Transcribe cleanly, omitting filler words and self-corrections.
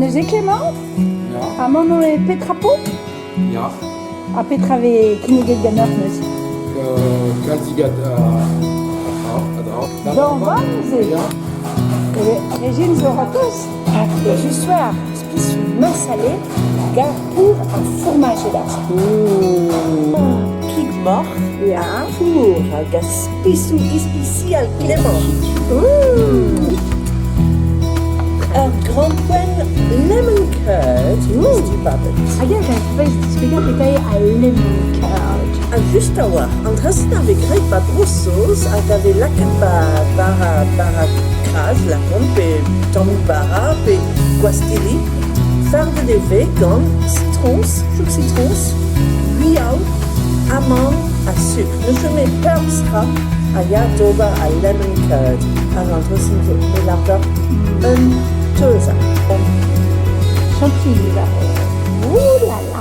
Neus Clément, Ja, a manon e petrapo, ja. a petrave kinniget ganeoc'h neus. Kalzigat a dra. D'an vanze, Ja. Régine zo ratos. Et je soir, spisu massalé, pour un fromage d'as. Pig mort, Ja. pour un spisu ispisi al clément. Un grand point lemon curd, du babet. Hag eo gant vez dispega petai a lemon curd. Just a war, an trasen ave greit ba brossos, hag ave laket bara kraz, lakon, pe tammou bara, pe gwastili, farde de ve, gant, citrons, chouk citrons, huiaou, amande, a sucre. Ne je mets perzra, a ya doba a lemon curd, hag an trasen de melarda un teuza. Chantilly, là. Ouh là là.